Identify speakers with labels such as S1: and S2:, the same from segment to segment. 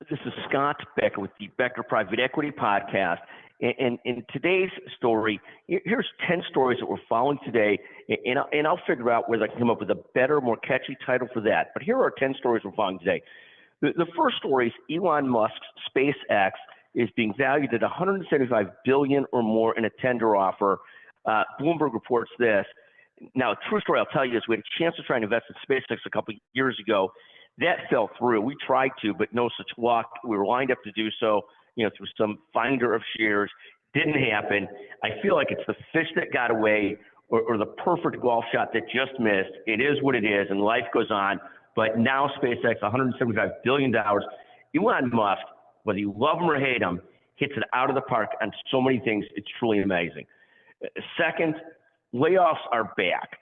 S1: This is Scott Becker with the Becker Private Equity Podcast. And in today's story, here's 10 stories that we're following today, and I'll figure out whether I can come up with a better, more catchy title for that. But here are 10 stories we're following today. The first story is Elon Musk's SpaceX is being valued at $175 billion or more in a tender offer. Bloomberg reports this. Now, a true story I'll tell you is we had a chance to try and invest in SpaceX a couple of years ago. That fell through. We tried to, but no such luck. We were lined up to do so, through some finder of shares. Didn't happen. I feel like it's the fish that got away or the perfect golf shot that just missed. It is what it is, and life goes on. But now SpaceX, $175 billion. Elon Musk, whether you love him or hate him, hits it out of the park on so many things. It's truly amazing. Second, layoffs are back.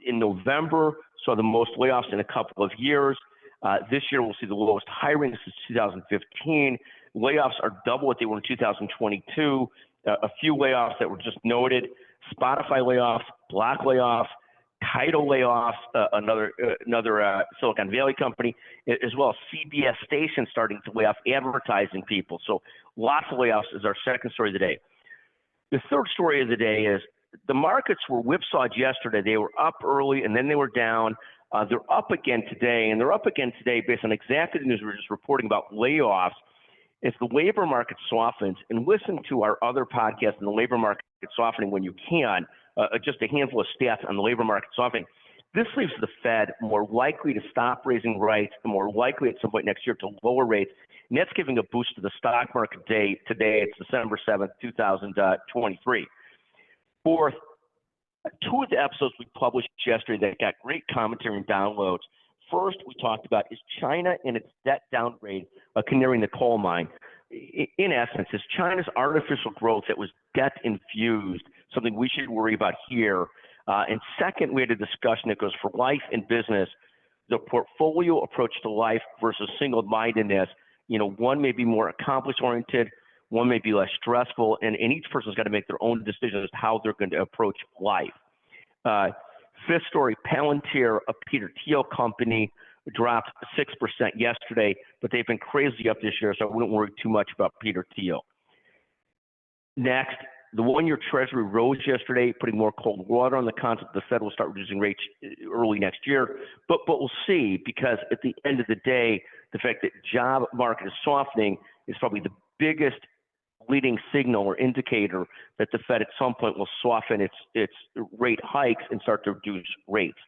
S1: In November, saw the most layoffs in a couple of years. This year, we'll see the lowest hiring since 2015. Layoffs are double what they were in 2022. A few layoffs that were just noted: Spotify layoffs, Block layoffs, Tidal layoffs, another Silicon Valley company, as well as CBS stations starting to lay off advertising people. So lots of layoffs is our second story of the day. The third story of the day is the markets were whipsawed yesterday. They were up early and then they were down. They're up again today, and they're up again today based on exactly the news we were just reporting about layoffs. If the labor market softens, and listen to our other podcasts on the labor market softening when you can, just a handful of stats on the labor market softening. This leaves the Fed more likely to stop raising rates and more likely at some point next year to lower rates. And that's giving a boost to the stock market today. It's December 7th, 2023. Fourth, two of the episodes we published yesterday that got great commentary and downloads. First, we talked about is China and its debt downgrade canarying the coal mine. In essence, is China's artificial growth that was debt infused something we should worry about here? And second, we had a discussion that goes for life and business, the portfolio approach to life versus single-mindedness. One may be more accomplish-oriented, one may be less stressful, and each person's got to make their own decision as to how they're going to approach life. Fifth story, Palantir, a Peter Thiel company, dropped 6% yesterday, but they've been crazy up this year, so I wouldn't worry too much about Peter Thiel. Next, the one-year Treasury rose yesterday, putting more cold water on the concept the Fed will start reducing rates early next year. But we'll see, because at the end of the day, the fact that job market is softening is probably the biggest leading signal or indicator that the Fed at some point will soften its rate hikes and start to reduce rates.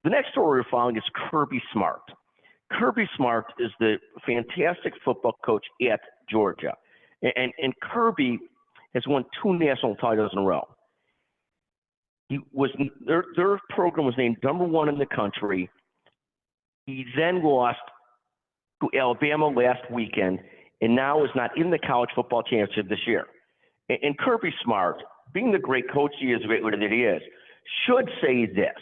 S1: The next story we're following is Kirby Smart. Kirby Smart is the fantastic football coach at Georgia. And Kirby has won 2 national titles in a row. Their program was named #1 in the country. He then lost to Alabama last weekend, and now is not in the college football championship this year. And Kirby Smart, being the great coach he is, that he is, should say this: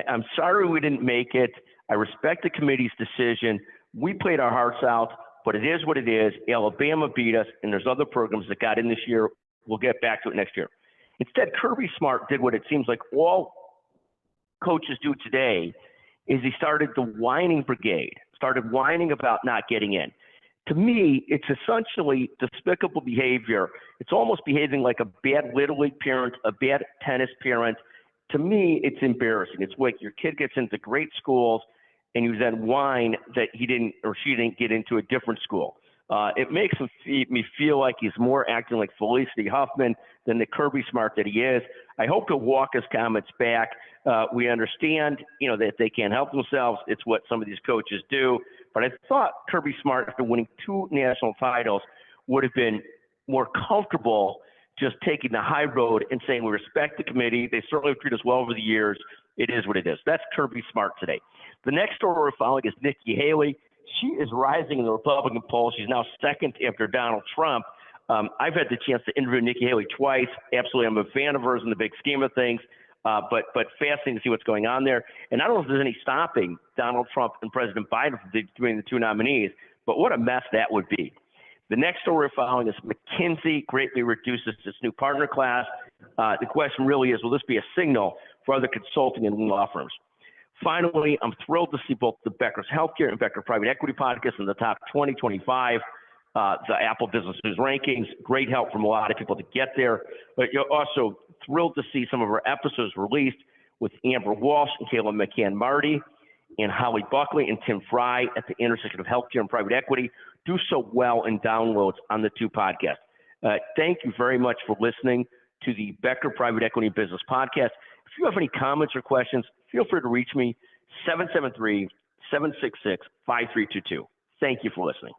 S1: I'm sorry we didn't make it. I respect the committee's decision. We played our hearts out, but it is what it is. Alabama beat us, and there's other programs that got in this year. We'll get back to it next year. Instead, Kirby Smart did what it seems like all coaches do today, is he started the whining brigade, started whining about not getting in. To me, it's essentially despicable behavior. It's almost behaving like a bad Little League parent, a bad tennis parent. To me, it's embarrassing. It's like your kid gets into great schools and you then whine that he didn't or she didn't get into a different school. It makes me feel like he's more acting like Felicity Huffman than the Kirby Smart that he is. I hope he'll walk his comments back. We understand, that they can't help themselves. It's what some of these coaches do. But I thought Kirby Smart, after winning 2 national titles, would have been more comfortable just taking the high road and saying, we respect the committee. They certainly have treated us well over the years. It is what it is. That's Kirby Smart today. The next story we're following is Nikki Haley. She is rising in the Republican polls. She's now second after Donald Trump. I've had the chance to interview Nikki Haley twice. Absolutely, I'm a fan of hers in the big scheme of things. But fascinating to see what's going on there. And I don't know if there's any stopping Donald Trump and President Biden from between the 2 nominees, but what a mess that would be. The next story we're following is McKinsey greatly reduces its new partner class. The question really is, will this be a signal for other consulting and law firms? Finally, I'm thrilled to see both the Becker's Healthcare and Becker Private Equity podcast in the top 2025, the Apple Business News rankings. Great help from a lot of people to get there. But you're also thrilled to see some of our episodes released with Amber Walsh and Caleb McCann-Marty and Holly Buckley and Tim Fry at the intersection of healthcare and private equity. Do so well in downloads on the two podcasts. Thank you very much for listening to the Becker Private Equity Business Podcast. If you have any comments or questions, feel free to reach me, 773-766-5322. Thank you for listening.